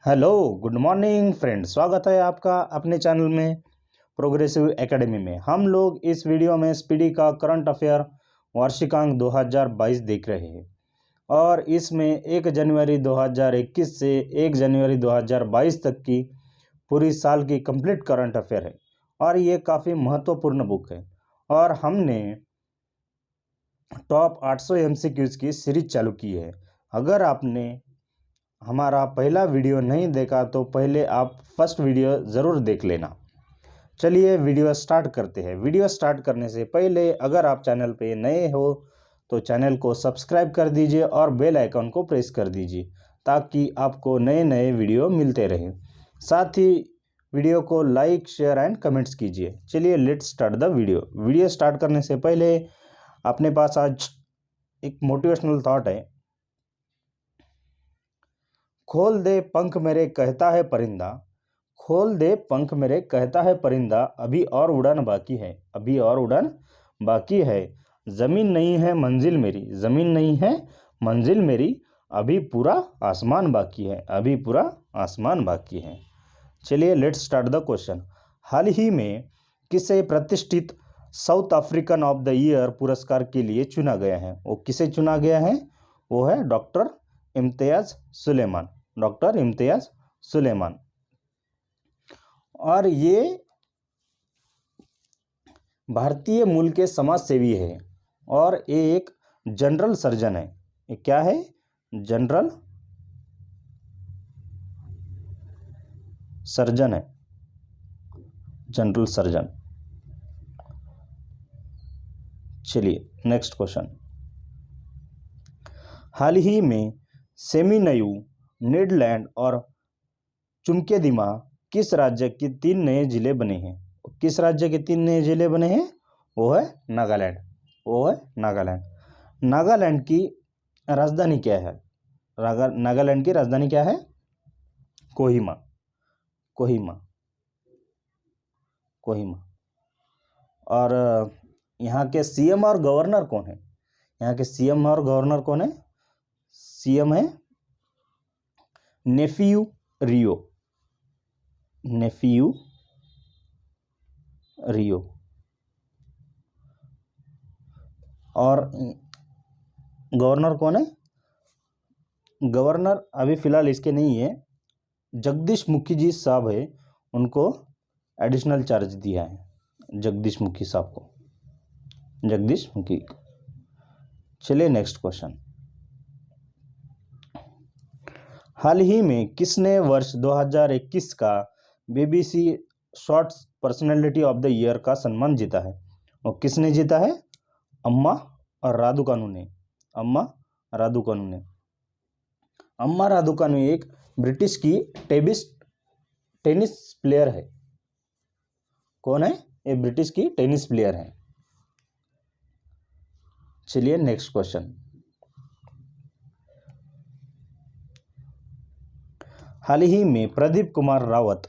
Hello, good morning friend. स्वागत है आपका अपने चैनल में प्रोग्रेसिव एकेडमी में। हम लोग इस वीडियो में स्पीडी का करंट अफेयर वार्षिकांक 2022 देख रहे हैं और इसमें 1 जनवरी 2021 से 1 जनवरी 2022 तक की पूरी साल की कंप्लीट करंट अफेयर है और ये काफ़ी महत्वपूर्ण बुक है। और हमने टॉप 800 MCQs की सीरीज चालू की है। अगर आपने हमारा पहला वीडियो नहीं देखा तो पहले आप फर्स्ट वीडियो ज़रूर देख लेना। चलिए वीडियो स्टार्ट करते हैं। वीडियो स्टार्ट करने से पहले अगर आप चैनल पे नए हो तो चैनल को सब्सक्राइब कर दीजिए और बेल आइकन को प्रेस कर दीजिए ताकि आपको नए नए वीडियो मिलते रहें। साथ ही वीडियो को लाइक, शेयर एंड कमेंट्स कीजिए। चलिए let's start the video. Video start करने से पहले अपने पास आज एक मोटिवेशनल थॉट है। खोल दे पंख मेरे कहता है परिंदा, खोल दे पंख मेरे कहता है परिंदा, अभी और उड़ान बाकी है, अभी और उड़ान बाकी है। ज़मीन नहीं है मंजिल मेरी, ज़मीन नहीं है मंजिल मेरी, अभी पूरा आसमान बाकी है, अभी पूरा आसमान बाकी है। चलिए लेट्स स्टार्ट द क्वेश्चन। हाल ही में किसे प्रतिष्ठित south African of the year पुरस्कार के लिए चुना गया है? वो किसे चुना गया है? वो है डॉक्टर इम्तियाज़ सुलेमान, डॉक्टर इम्तियाज़ सुलेमान। और ये भारतीय मूल के समाज सेवी है और ये एक जनरल सर्जन है। ये क्या है? जनरल सर्जन है, जनरल सर्जन। चलिए नेक्स्ट क्वेश्चन। हाल ही में सेमिनयू, नीदरलैंड और चुमकेदिमा किस राज्य के 3 नए जिले बने हैं? किस राज्य के 3 नए जिले बने हैं? वो है नागालैंड, वो है नागालैंड। नागालैंड की राजधानी क्या है? नागालैंड की राजधानी क्या है? कोहिमा, कोहिमा, कोहिमा। और यहाँ के सीएम और गवर्नर कौन है? यहाँ के सीएम और गवर्नर कौन है? सीएम है नेफियू रियो, नेफियू रियो। और गवर्नर कौन है? गवर्नर अभी फ़िलहाल इसके नहीं है, जगदीश मुखी जी साहब है, उनको एडिशनल चार्ज दिया है, जगदीश मुखी साहब को, जगदीश मुखी। चलिए नेक्स्ट क्वेश्चन। हाल ही में किसने वर्ष 2021 का BBC shorts personality of the year का सम्मान जीता है? और किसने जीता है? अम्मा और राधुकानु ने, अम्मा राधुकानु ने। अम्मा राधुकानु एक ब्रिटिश की टेनिस प्लेयर है। कौन है? ये ब्रिटिश की टेनिस प्लेयर है। चलिए नेक्स्ट क्वेश्चन। हाल ही में प्रदीप कुमार रावत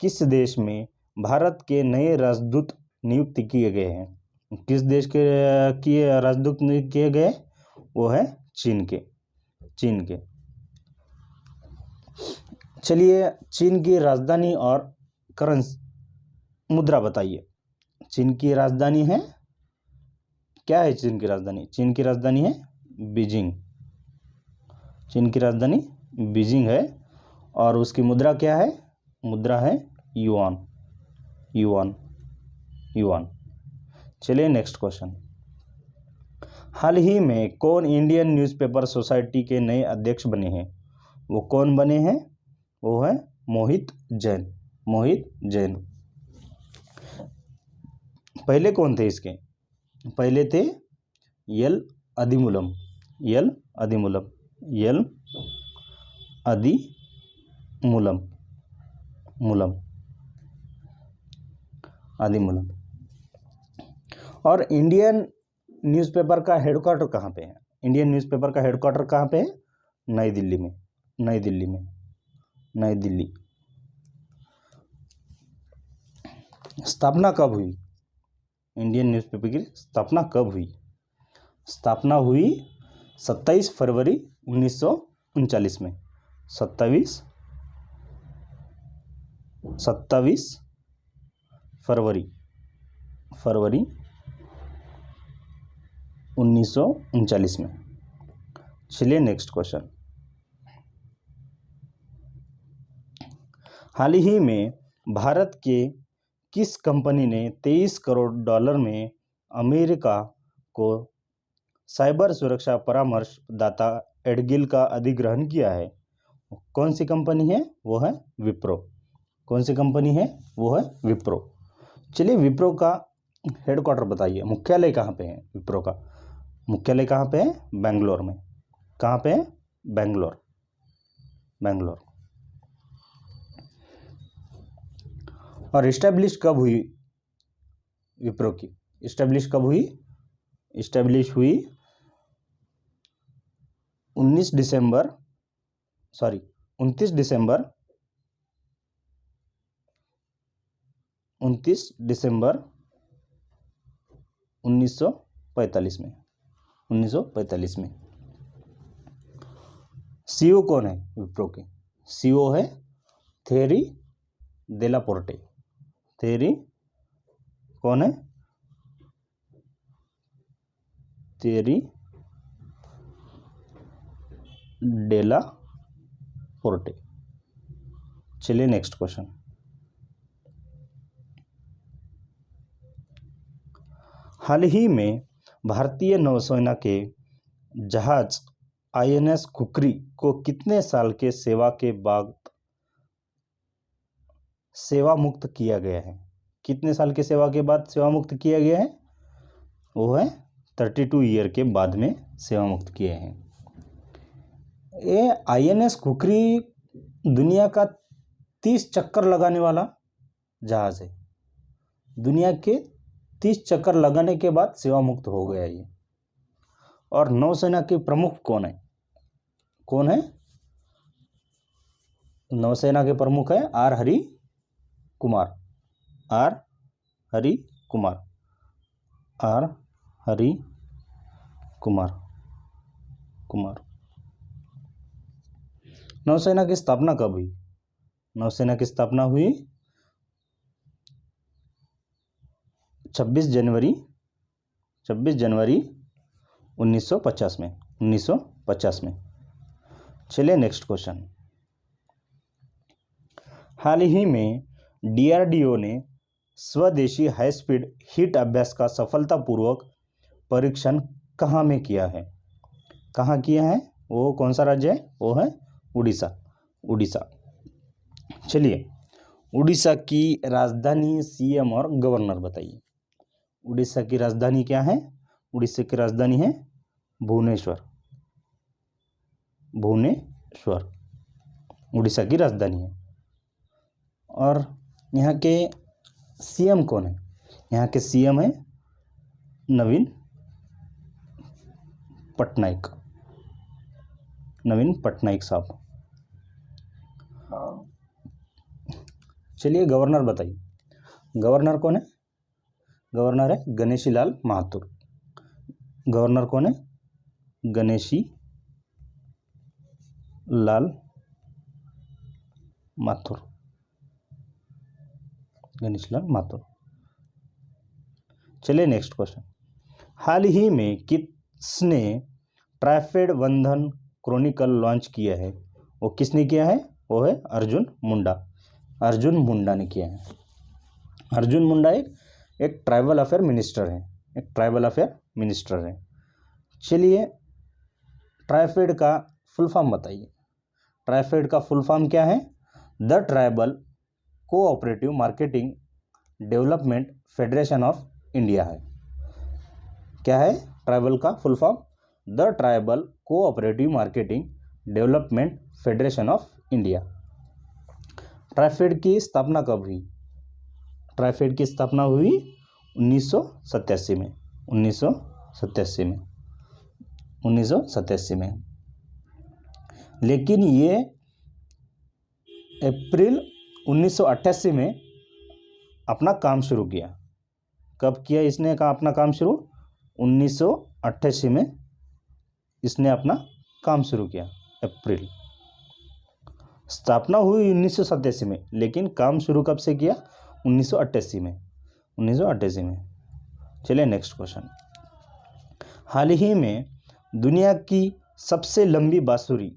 किस देश में भारत के नए राजदूत नियुक्त किए गए हैं? किस देश के राजदूत नियुक्त किए गए? वो है चीन के, चीन के। चलिए चीन की राजधानी और करेंसी मुद्रा बताइए। चीन की राजधानी है क्या? है चीन की राजधानी? चीन की राजधानी है बीजिंग, चीन की राजधानी बीजिंग है। और उसकी मुद्रा क्या है? मुद्रा है युआन, युआन, युआन। चलिए नेक्स्ट क्वेश्चन। हाल ही में कौन इंडियन न्यूज़पेपर सोसाइटी के नए अध्यक्ष बने हैं? वो कौन बने हैं? वो है मोहित जैन, मोहित जैन। पहले कौन थे इसके? पहले थे L Adimoolam, L Adimoolam, L Adimoolam, Moolam, Adimoolam. और इंडियन न्यूज़पेपर का हेडक्वार्टर कहाँ पे है? इंडियन न्यूज़पेपर का हेडक्वार्टर कहाँ पे है? नई दिल्ली में, नई दिल्ली में, नई दिल्ली। स्थापना कब हुई? इंडियन न्यूज़पेपर की स्थापना कब हुई? स्थापना हुई 27 फरवरी 1939 में, 27 27 फरवरी 1939 में। चलिए नेक्स्ट क्वेश्चन। हाल ही में भारत के किस कंपनी ने 23 करोड़ डॉलर में अमेरिका को साइबर सुरक्षा परामर्शदाता एडगिल का अधिग्रहण किया है? कौन सी कंपनी है? वो है विप्रो। कौन सी कंपनी है? वो है विप्रो। चलिए विप्रो का हेडक्वार्टर बताइए, मुख्यालय कहाँ पे है? विप्रो का मुख्यालय कहाँ पे है? बेंगलोर में। कहाँ पे है? बेंगलोर। और इस्टेब्लिश कब हुई विप्रो की? इस्टेब्लिश कब हुई? इस्टेब्लिश हुई 29 दिसंबर 1945 में। सीईओ कौन है विप्रो के? सीईओ है थेरी डेला पोर्टे। थेरी कौन है? थेरी डेला पोर्टे। चलिए नेक्स्ट क्वेश्चन। हाल ही में भारतीय नौसेना के जहाज INS खुखरी को कितने साल के सेवा के बाद सेवा मुक्त किया गया है? कितने साल के सेवा के बाद सेवा मुक्त किया गया है? वो है 32 ईयर के बाद में सेवा मुक्त किए हैं। ये INS खुखरी दुनिया का 30 चक्कर लगाने वाला जहाज है। दुनिया के 30 चक्कर लगाने के बाद सेवा मुक्त हो गया ये। और नौसेना के प्रमुख कौन है? कौन है? नौसेना के प्रमुख है आर हरि कुमार। नौसेना की स्थापना कब हुई? नौसेना की स्थापना हुई 26 जनवरी 1950 में। चलिए नेक्स्ट क्वेश्चन। हाल ही में DRDO ने स्वदेशी हाई स्पीड हिट अभ्यास का सफलतापूर्वक परीक्षण कहाँ में किया है? कहाँ किया है? वो कौन सा राज्य है? वो है उड़ीसा। चलिए उड़ीसा की राजधानी, CM और गवर्नर बताइए। उड़ीसा की राजधानी क्या है? उड़ीसा की राजधानी है भुवनेश्वर। उड़ीसा की राजधानी है। और यहाँ के CM कौन है? यहाँ के CM है नवीन पटनायक साहब। चलिए गवर्नर बताइए। गवर्नर कौन है? गवर्नर है गणेशी लाल माथुर। गवर्नर कौन है? गणेशी लाल माथुर। चलिए नेक्स्ट क्वेश्चन। हाल ही में किसने ट्राइफेड बंधन क्रॉनिकल लॉन्च किया है? वो किसने किया है? वो है अर्जुन मुंडा ने किया है। अर्जुन मुंडा एक ट्राइबल अफेयर मिनिस्टर है। चलिए ट्राइफेड का फुल फॉर्म बताइए। ट्राइफेड का फुल फॉर्म क्या है? The tribal cooperative marketing development federation of India है। क्या है ट्राइबल का full form? The tribal cooperative marketing development federation of India. TRIFED की स्थापना कब हुई? ट्राइफेड की स्थापना हुई 1987 में। 1987 में। लेकिन ये अप्रैल 1988 में अपना काम शुरू किया। कब किया इसने अपना काम शुरू? 1988 में इसने अपना काम शुरू किया अप्रैल। स्थापना हुई 1987 में, लेकिन काम शुरू कब से किया? 1988 में, 1988 में। चलिए नेक्स्ट क्वेश्चन। हाल ही में दुनिया की सबसे लंबी बांसुरी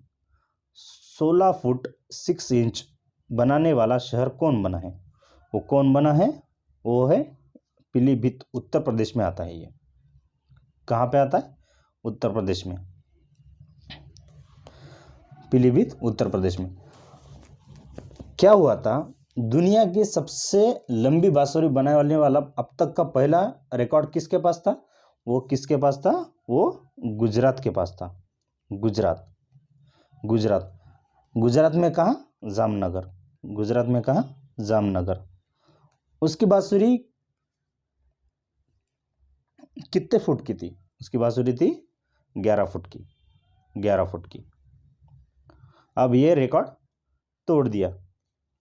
16 फुट 6 इंच बनाने वाला शहर कौन बना है? वो कौन बना है? वो है पीलीभीत, उत्तर प्रदेश में आता है। ये कहाँ पे आता है? उत्तर प्रदेश में, पीलीभीत उत्तर प्रदेश में। क्या हुआ था? दुनिया की सबसे लंबी बांसुरी बनाने वाला अब तक का पहला रिकॉर्ड किसके पास था? वो किसके पास था? वो गुजरात के पास था। गुजरात, गुजरात, गुजरात में कहाँ? जामनगर, गुजरात में कहाँ? जामनगर। उसकी बांसुरी कितने फुट की थी? उसकी बांसुरी थी 11 फुट की, 11 फुट की। अब ये रिकॉर्ड तोड़ दिया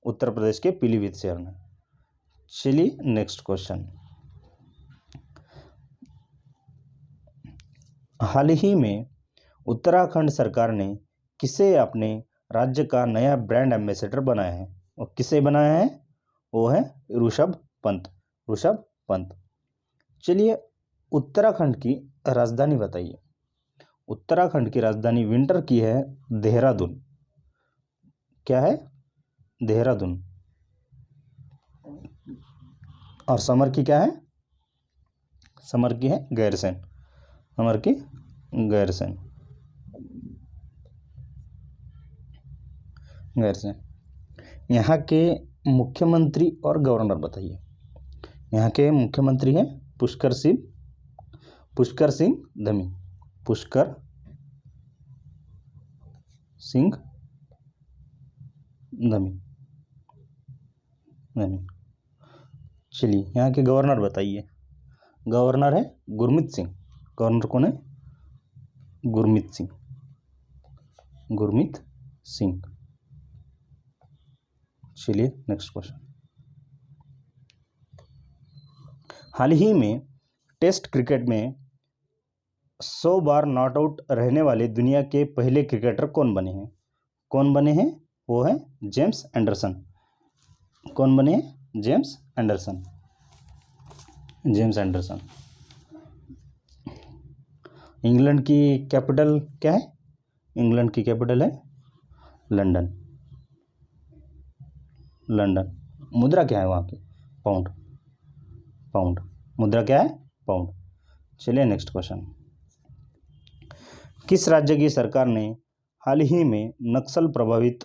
उत्तर प्रदेश के पीलीभीत शहर ने। चलिए नेक्स्ट क्वेश्चन। हाल ही में उत्तराखंड सरकार ने किसे अपने राज्य का नया ब्रांड एम्बेसडर बनाया है? और किसे बनाया है? वो है ऋषभ पंत, ऋषभ पंत। चलिए उत्तराखंड की राजधानी बताइए। उत्तराखंड की राजधानी विंटर की है देहरादून। क्या है? देहरादून। और समर की क्या है? समर की है गैरसैंण, समर की गैरसैंण, गैरसैंण। यहाँ के मुख्यमंत्री और गवर्नर बताइए। यहाँ के मुख्यमंत्री हैं पुष्कर सिंह धामी, पुष्कर सिंह धामी। चलिए यहाँ के गवर्नर बताइए। गवर्नर है गुरमीत सिंह। गवर्नर कौन है? गुरमीत सिंह, गुरमीत सिंह। चलिए नेक्स्ट क्वेश्चन। हाल ही में टेस्ट क्रिकेट में 100 बार नॉट आउट रहने वाले दुनिया के पहले क्रिकेटर कौन बने हैं? कौन बने हैं? वो है जेम्स एंडरसन। कौन बने हैं? James Anderson, James Anderson. England की कैपिटल क्या है? इंग्लैंड की कैपिटल है लंदन, लंदन। मुद्रा क्या है वहाँ की? Pound, pound. मुद्रा क्या है? पाउंड। चलिए नेक्स्ट क्वेश्चन। किस राज्य की सरकार ने हाल ही में नक्सल प्रभावित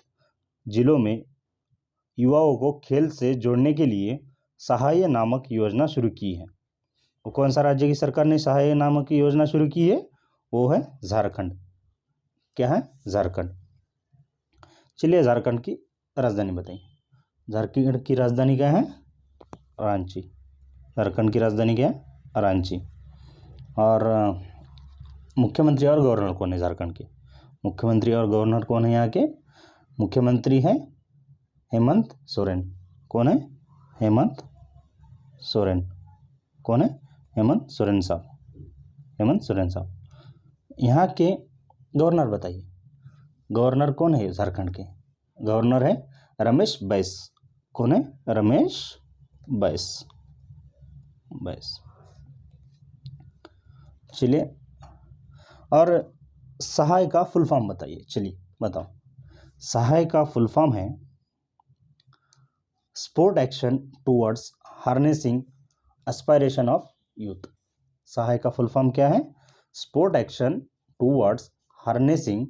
जिलों में युवाओं को खेल से जोड़ने के लिए सहाय नामक योजना शुरू की है? वो कौन सा राज्य की सरकार ने सहाय नामक योजना शुरू की है? वो है झारखंड। क्या है? झारखंड। चलिए झारखंड की राजधानी बताइए। झारखंड की राजधानी क्या है? रांची। झारखंड की राजधानी क्या है? रांची। और मुख्यमंत्री और गवर्नर कौन है झारखंड के? मुख्यमंत्री और गवर्नर कौन है यहाँ के? मुख्यमंत्री हैं हेमंत सोरेन। कौन है? हेमंत सोरेन। कौन है? हेमंत सोरेन साहब, हेमंत सोरेन साहब। यहाँ के गवर्नर बताइए। गवर्नर कौन है झारखंड के? गवर्नर है रमेश बैस। कौन है? रमेश बैस, बैस। चलिए और सहाय का फुल फॉर्म बताइए। चलिए बताओ। सहाय का फुल फॉर्म है sport action towards harnessing aspiration of youth. Sahay का फुल फॉर्म क्या है? Sport action towards harnessing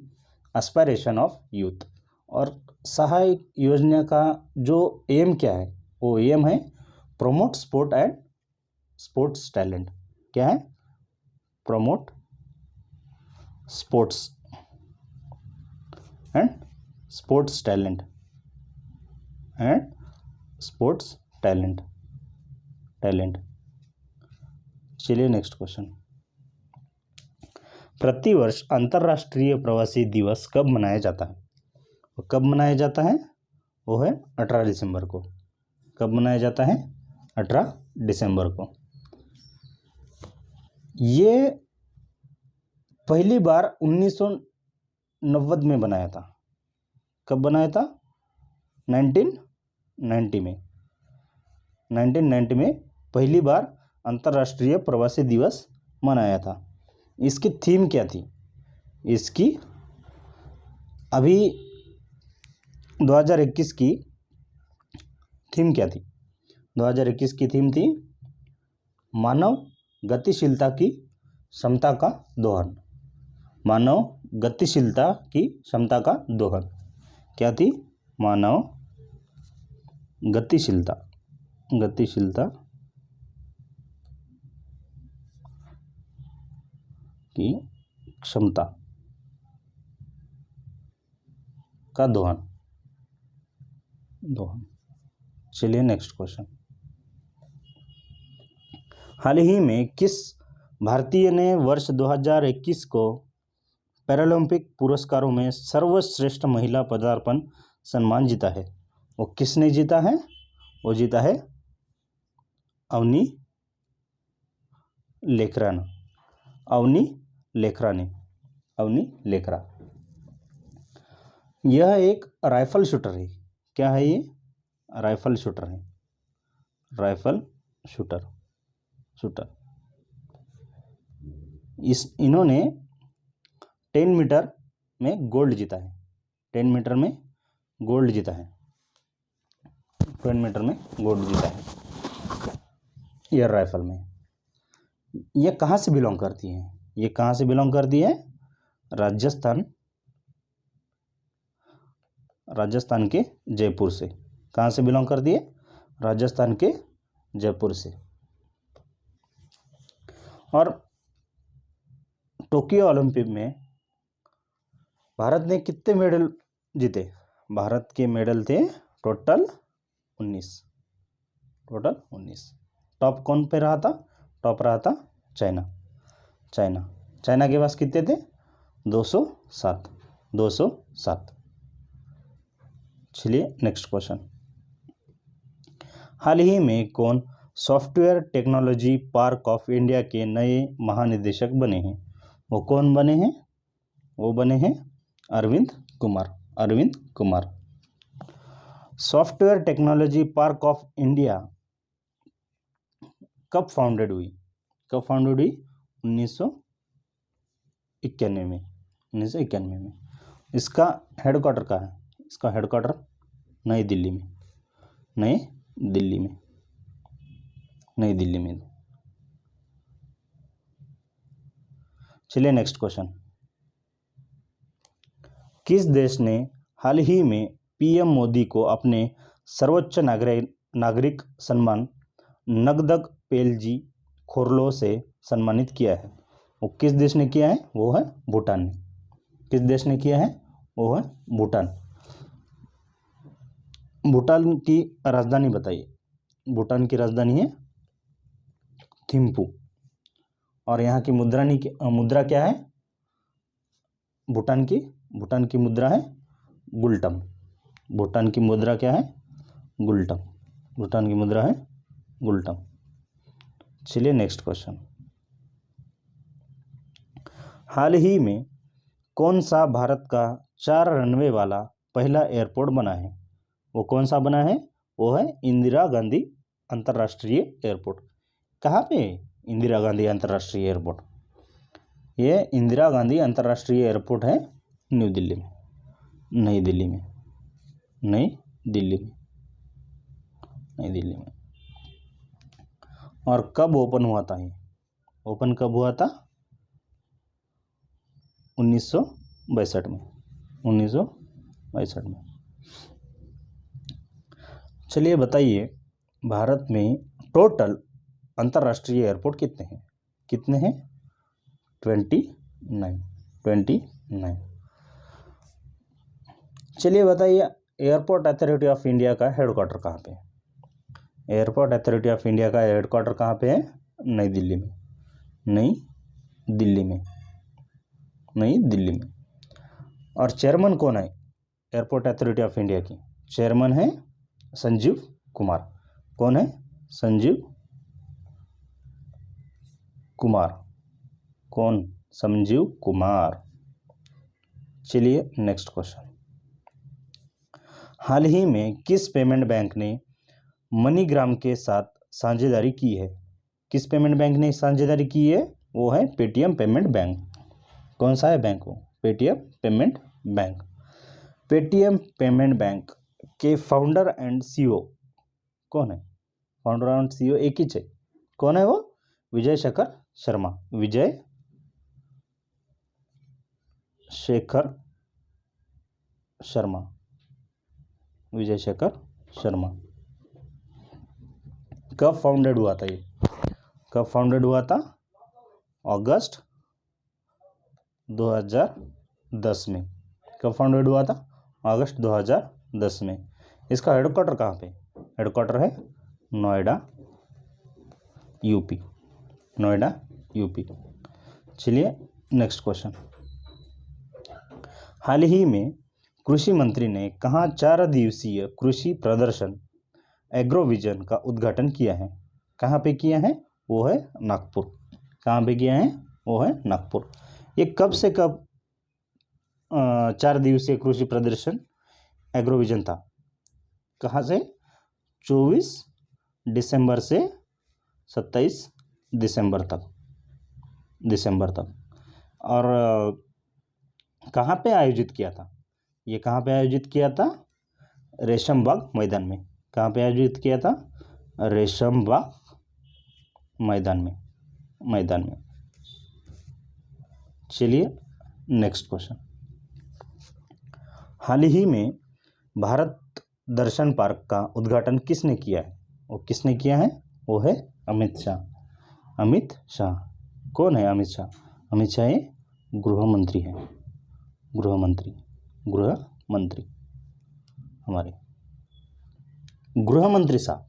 aspiration of youth. और सहाय योजना का जो एम क्या है? वो एम है promote sport and sports talent. क्या है? Promote sports and sports talent, and sports talent, talent. चलिए नेक्स्ट क्वेश्चन। प्रतिवर्ष अंतर्राष्ट्रीय प्रवासी दिवस कब मनाया जाता है? कब मनाया जाता है? वो है 18 दिसंबर को। कब मनाया जाता है? 18 दिसंबर को। ये पहली बार 1990 में बनाया था। कब बनाया था? 1990 में 1990 में पहली बार अंतर्राष्ट्रीय प्रवासी दिवस मनाया था। इसकी थीम क्या थी? इसकी अभी 2021 की थीम क्या थी? 2021 की थीम थी मानव गतिशीलता की क्षमता का दोहन। मानव गतिशीलता की क्षमता का दोहन क्या थी? मानव गतिशीलता की क्षमता का दोहन। चलिए नेक्स्ट क्वेश्चन। हाल ही में किस भारतीय ने वर्ष 2021 को पैरालंपिक पुरस्कारों में सर्वश्रेष्ठ महिला पदार्पण सम्मान जीता है? वो किसने जीता है? वो जीता है अवनी लेखरा ने। अवनी लेखरा। यह एक राइफल शूटर है। क्या है ये? राइफल शूटर है। Rifle shooter. इन्होंने 10 मीटर में गोल्ड जीता है। 10 मीटर में गोल्ड जीता है। 10 मीटर में गोल्ड जीता है एयर राइफल में। ये कहाँ से बिलोंग करती है? ये कहाँ से बिलोंग करती है? राजस्थान के जयपुर से। कहाँ से बिलोंग करती है? राजस्थान के जयपुर से। और टोक्यो ओलंपिक में भारत ने कितने मेडल जीते? भारत के मेडल थे टोटल 19। टॉप कौन पे रहा था? टॉप रहा था चाइना के पास कितने थे? 207। चलिए नेक्स्ट क्वेश्चन। हाल ही में कौन software technology park of India के नए महानिदेशक बने हैं? वो कौन बने हैं? वो बने हैं Arvind Kumar. Software technology park of India कब फाउंडेड हुई? 1991 में। इसका हेडक्वार्टर कहाँ है? इसका हेडक्वार्टर नई दिल्ली में। चलिए नेक्स्ट क्वेश्चन। किस देश ने हाल ही में पीएम मोदी को अपने सर्वोच्च नागरिक सम्मान नगदक पेलजी खोरलो से सम्मानित किया है? वो किस देश ने किया है? वो है भूटान ने। किस देश ने किया है? वो है भूटान। भूटान की राजधानी बताइए। भूटान की राजधानी है थिम्पू। और यहाँ की मुद्रा क्या है? भूटान की मुद्रा है गुल्टम। भूटान की मुद्रा क्या है? गुल्टम। चलिए नेक्स्ट क्वेश्चन। हाल ही में कौन सा भारत का 4 रनवे वाला पहला एयरपोर्ट बना है? वो कौन सा बना है? वो है इंदिरा गांधी अंतर्राष्ट्रीय एयरपोर्ट। कहाँ पे? इंदिरा गांधी अंतर्राष्ट्रीय एयरपोर्ट। ये इंदिरा गांधी अंतर्राष्ट्रीय एयरपोर्ट है नई दिल्ली में। और कब ओपन हुआ था ये? ओपन कब हुआ था? 1962 में। चलिए बताइए, भारत में टोटल अंतर्राष्ट्रीय एयरपोर्ट कितने हैं? 29। चलिए बताइए, एयरपोर्ट अथॉरिटी ऑफ इंडिया का हेडक्वार्टर कहाँ पे है? एयरपोर्ट अथॉरिटी ऑफ इंडिया का हेडक्वार्टर कहाँ पे है? नई दिल्ली में। और चेयरमैन कौन है एयरपोर्ट अथॉरिटी ऑफ इंडिया की? चेयरमैन है संजीव कुमार। कौन है? संजीव कुमार। चलिए नेक्स्ट क्वेश्चन। हाल ही में किस पेमेंट बैंक ने मनीग्राम के साथ साझेदारी की है? किस पेमेंट बैंक ने साझेदारी की है? वो है पेटीएम पेमेंट बैंक। कौन सा है बैंक वो? Paytm payment bank. Paytm payment bank के फाउंडर एंड सीईओ कौन है? फाउंडर एंड सीईओ एक ही है। कौन है वो? विजय शेखर शर्मा। विजय शेखर शर्मा। विजय शेखर शर्मा। कब फाउंडेड हुआ था ये? कब फाउंडेड हुआ था? अगस्त 2010 में। कब फाउंडेड हुआ था? अगस्त 2010 में। इसका हेडक्वार्टर कहाँ पे? हेडक्वार्टर है नोएडा यूपी। नोएडा यूपी। चलिए नेक्स्ट क्वेश्चन। हाल ही में कृषि मंत्री ने कहाँ 4 दिवसीय कृषि प्रदर्शन एग्रोविजन का उद्घाटन किया है? कहाँ पे किया है? वो है नागपुर। कहाँ पे किया है? वो है नागपुर। ये कब से कब 4 दिवसीय कृषि प्रदर्शन एग्रोविजन था? कहाँ से? 24 दिसंबर से 27 दिसंबर तक। और कहाँ पे आयोजित किया था? ये कहाँ पे आयोजित किया था? रेशमबाग मैदान में। कहाँ पे आयोजित किया था? रेशमबाग मैदान में। चलिए नेक्स्ट क्वेश्चन। हाल ही में भारत दर्शन पार्क का उद्घाटन किसने किया है? वो किसने किया है? वो है अमित शाह। अमित शाह। कौन है अमित शाह? अमित शाह ये गृह मंत्री है। गृह मंत्री हमारे गृह मंत्री साहब।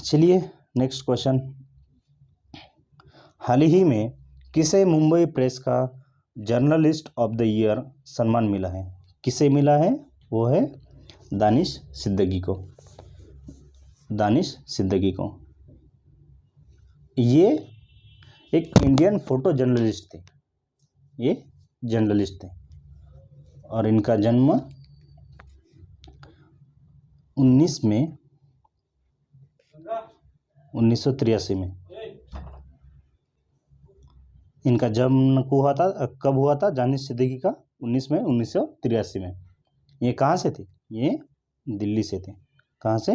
चलिए नेक्स्ट क्वेश्चन। हाल ही में किसे मुंबई प्रेस का जर्नलिस्ट ऑफ द ईयर सम्मान मिला है? किसे मिला है? वो है दानिश सिद्दीकी को। दानिश सिद्दीकी को। ये एक इंडियन फोटो जर्नलिस्ट थे। ये जर्नलिस्ट थे और इनका जन्म 19 में 1983 में इनका जन्म हुआ था। कब हुआ था दानिश सिद्दीकी का? 19 में 1983 में। ये कहाँ से थे? ये दिल्ली से थे। कहाँ से?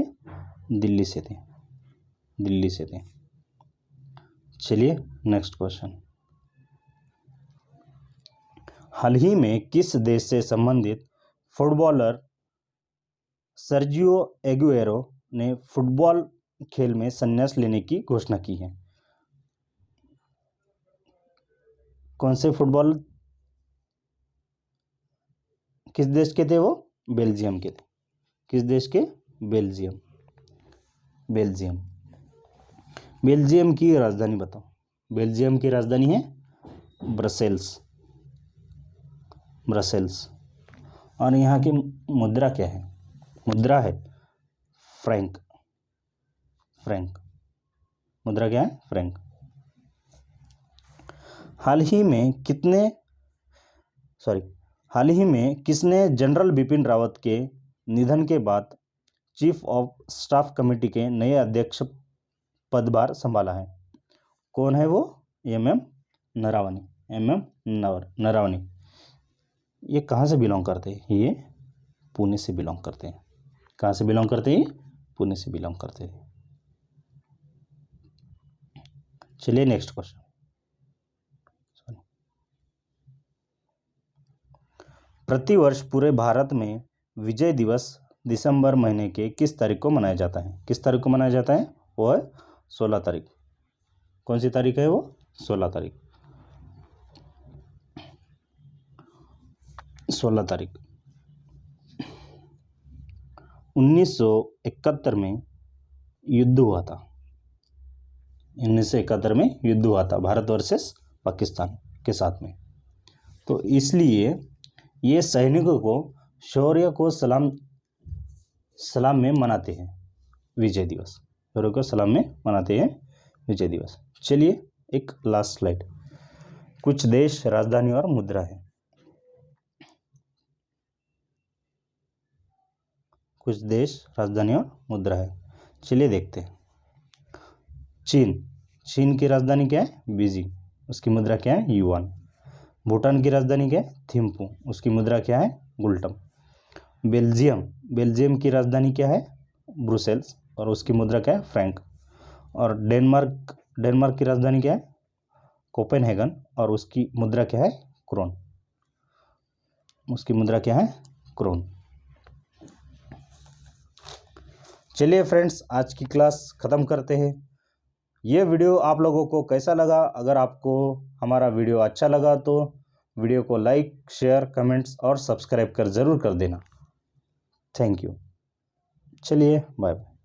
दिल्ली से थे। चलिए नेक्स्ट क्वेश्चन। हाल ही में किस देश से संबंधित फुटबॉलर सर्जियो एगुएरो ने फुटबॉल खेल में संन्यास लेने की घोषणा की है? कौन से फुटबॉल? किस देश के थे वो? बेल्जियम के थे। किस देश के? बेल्जियम। बेल्जियम की राजधानी बताओ। बेल्जियम की राजधानी है ब्रसेल्स। और यहाँ की मुद्रा क्या है? मुद्रा है फ्रैंक। मुद्रा क्या है? फ्रैंक। हाल ही में किसने जनरल बिपिन रावत के निधन के बाद चीफ ऑफ स्टाफ कमेटी के नए अध्यक्ष पदभार संभाला है? कौन है वो? एम नरावने। ये कहाँ से बिलोंग करते हैं? ये पुणे से बिलोंग करते हैं। कहाँ से बिलोंग करते हैं? पुणे से बिलोंग करते हैं। चलिए नेक्स्ट क्वेश्चन। प्रतिवर्ष पूरे भारत में विजय दिवस दिसंबर महीने के किस तारीख को मनाया जाता है? किस तारीख को मनाया जाता है? वो है 16 तारीख। कौन सी तारीख है वो? 16 तारीख। 16 तारीख 1971 में युद्ध हुआ था। 1971 में युद्ध हुआ था भारत वर्सेस पाकिस्तान के साथ में। तो इसलिए ये सैनिकों को शौर्य को सलाम में मनाते हैं विजय दिवस। शौर्य को सलाम में मनाते हैं विजय दिवस। चलिए एक लास्ट स्लाइड। कुछ देश, राजधानी और मुद्रा है। कुछ देश, राजधानी और मुद्रा है। चलिए देखते हैं। चीन की राजधानी क्या है? बीजिंग, उसकी मुद्रा क्या है? युआन। भूटान की राजधानी क्या है? थिम्पू, उसकी मुद्रा क्या है? गुल्टम। बेल्जियम की राजधानी क्या है? ब्रुसेल्स, और उसकी मुद्रा क्या है? फ्रैंक। और डेनमार्क की राजधानी क्या है? कोपेनहेगन, और उसकी मुद्रा क्या है? क्रोन। उसकी मुद्रा क्या है? क्रोन। चलिए फ्रेंड्स, आज की क्लास ख़त्म करते हैं। ये वीडियो आप लोगों को कैसा लगा? अगर आपको हमारा वीडियो अच्छा लगा तो वीडियो को लाइक, शेयर, कमेंट्स और सब्सक्राइब ज़रूर कर देना। Thank you. चलिए बाय बाय।